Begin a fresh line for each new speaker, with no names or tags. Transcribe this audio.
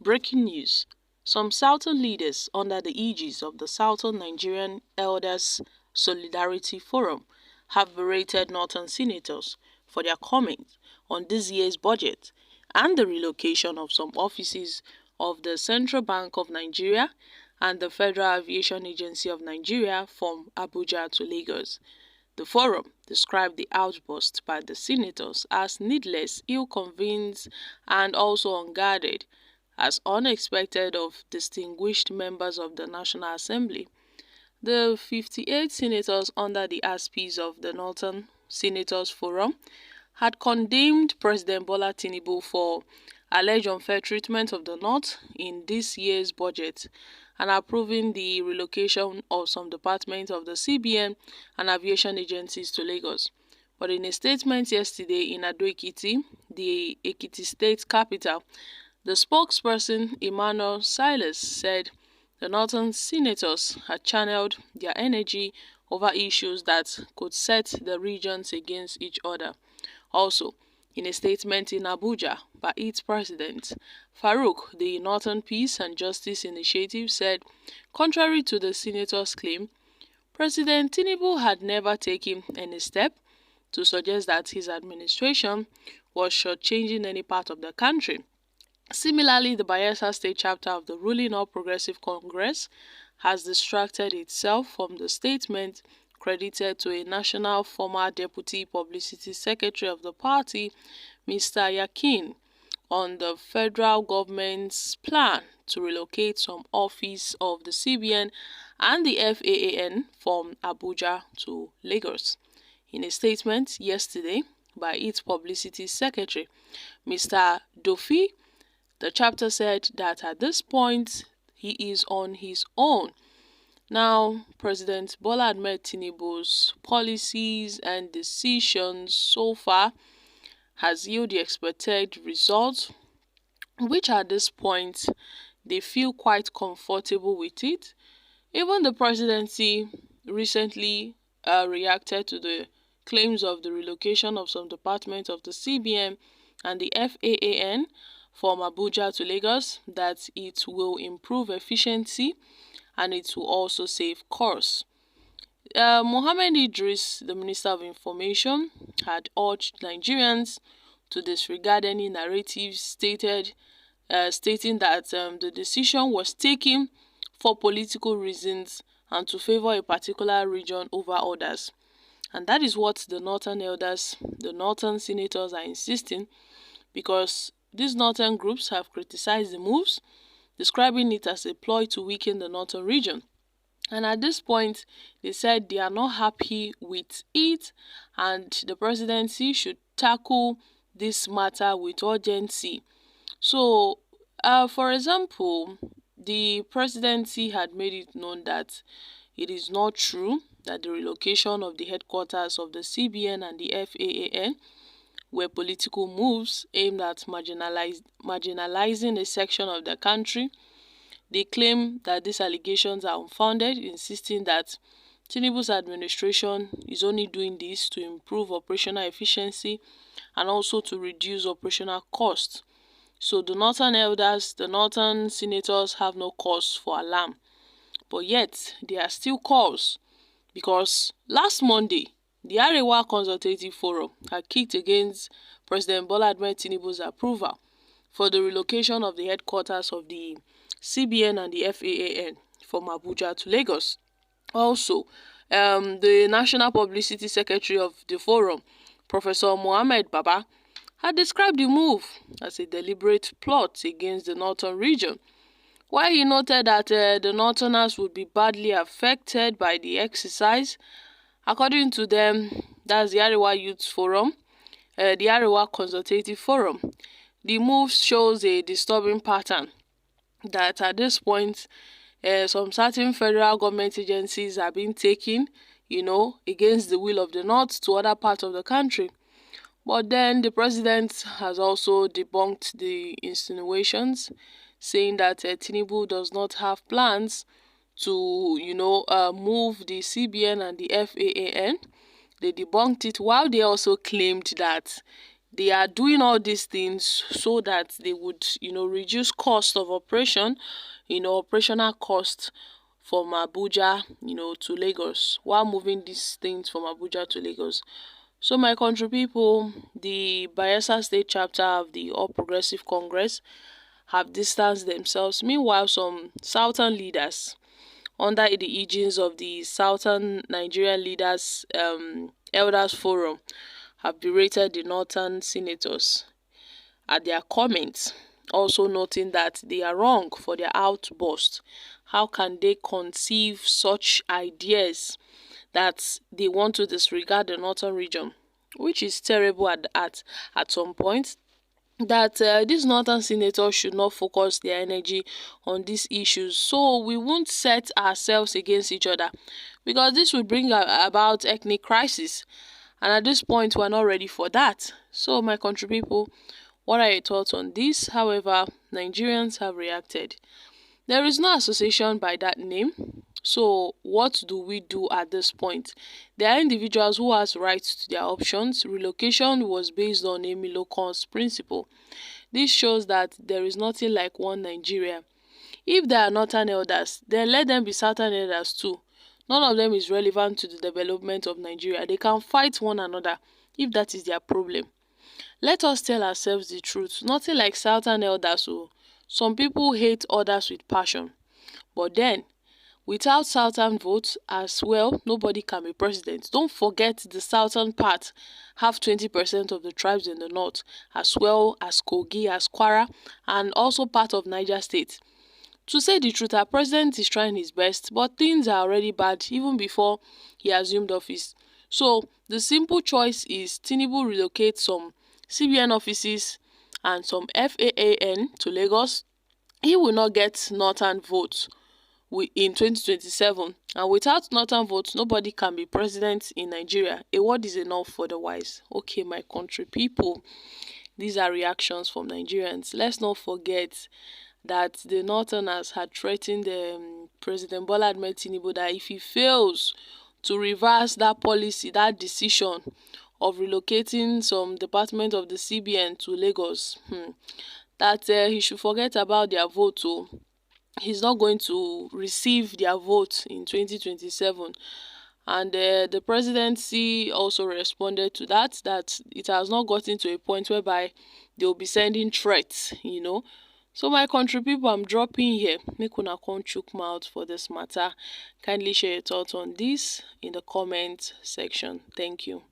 Breaking news: some Southern leaders under the aegis of the Southern Nigerian Elders Solidarity Forum have berated Northern senators for their comments on this year's budget and the relocation of some offices of the Central Bank of Nigeria and the Federal Aviation Agency of Nigeria from Abuja to Lagos. The forum described the outburst by the senators as needless, ill-conceived and also unguarded, as unexpected of distinguished members of the National Assembly. The 58 senators under the auspices of the Northern Senators Forum had condemned President Bola Tinubu for alleged unfair treatment of the North in this year's budget and approving the relocation of some departments of the CBN and aviation agencies to Lagos. But in a statement yesterday in Ado-Ekiti, the Ekiti state capital, the spokesperson Emmanuel Silas said the Northern senators had channeled their energy over issues that could set the regions against each other. Also, in a statement in Abuja by its president, Farouk, the Northern Peace and Justice Initiative, said, contrary to the senators' claim, President Tinubu had never taken any step to suggest that his administration was shortchanging any part of the country. Similarly, the Bayelsa State chapter of the ruling All Progressive Congress has distracted itself from the statement credited to a national former deputy publicity secretary of the party, Mr. Yakin, on the federal government's plan to relocate some office of the CBN and the FAAN from Abuja to Lagos. In a statement yesterday by its publicity secretary, Mr. Dofi, the chapter said that at this point he is on his own. Now, President Bola Ahmed Tinubu's policies and decisions so far has yielded the expected results, which at this point they feel quite comfortable with it. Even the presidency recently reacted to the claims of the relocation of some departments of the CBN and the FAAN from Abuja to Lagos, that it will improve efficiency and it will also save costs. Mohammed Idris, the Minister of Information, had urged Nigerians to disregard any narratives stating that the decision was taken for political reasons and to favor a particular region over others. And that is what the Northern Elders, the Northern Senators are insisting, because these Northern groups have criticized the moves, describing it as a ploy to weaken the Northern region. And at this point, they said they are not happy with it and the presidency should tackle this matter with urgency. So, for example, the presidency had made it known that it is not true that the relocation of the headquarters of the CBN and the FAAN were political moves aimed at marginalizing a section of the country. They claim that these allegations are unfounded, insisting that Tinubu's administration is only doing this to improve operational efficiency and also to reduce operational costs. So the Northern Elders, the Northern Senators have no cause for alarm. But yet, there are still cause, because last Monday, the Arewa Consultative Forum had kicked against President Bola Ahmed Tinubu's approval for the relocation of the headquarters of the CBN and the FAAN from Abuja to Lagos. Also, the National Publicity Secretary of the Forum, Professor Mohammed Baba, had described the move as a deliberate plot against the Northern region, while he noted that the Northerners would be badly affected by the exercise. According to them, that's the Arewa Youth Forum, the Arewa Consultative Forum. The move shows a disturbing pattern that at this point, some certain federal government agencies are being taken, against the will of the North to other parts of the country. But then the president has also debunked the insinuations, saying that Tinubu does not have plans to, move the CBN and the FAAN. They debunked it, while they also claimed that They are doing all these things so that they would, reduce cost of operation, operational cost from Abuja, to Lagos, while moving these things from Abuja to Lagos. So my country people, the Bayelsa State chapter of the All Progressive Congress have distanced themselves. Meanwhile, some southern leaders under the aegis of the Southern Nigerian Leaders Elders Forum have berated the northern senators at their comments, also noting that they are wrong for their outburst. How can they conceive such ideas that they want to disregard the northern region, which is terrible at some point, that these northern senators should not focus their energy on these issues, so we won't set ourselves against each other, because this would bring about ethnic crisis, and at this point we're not ready for that. So my country people, what are your thoughts on this? However, Nigerians have reacted. There is no association by that name. So what do we do at this point? There are individuals who has rights to their options. Relocation was based on Amy Locon's principle. This shows that there is nothing like one Nigeria. If there are northern elders, then let them be southern elders too. None of them is relevant to the development of Nigeria. They can fight one another if that is their problem. Let us tell ourselves the truth. Nothing like southern elders. So some people hate others with passion. But then, without southern votes as well, nobody can be president. Don't forget the southern part have 20% of the tribes in the north, as well as Kogi, as Kwara, and also part of Niger State. To say the truth, our president is trying his best, but things are already bad even before he assumed office. So the simple choice is Tinubu relocate some CBN offices and some FAAN to Lagos. He will not get northern votes in 2027, and without northern votes nobody can be president in Nigeria. A word is enough for the wise. Okay, my country people, these are reactions from Nigerians. Let's not forget that the northerners had threatened President Bola Ahmed Tinubu that if he fails to reverse that policy, that decision of relocating some department of the CBN to Lagos, that he should forget about their vote. Oh, he's not going to receive their vote in 2027. And the presidency also responded to that it has not gotten to a point whereby they'll be sending threats. So my country people, I'm dropping here. Make una come chook mouth for this matter. Kindly share your thoughts on this in the comment section. Thank you.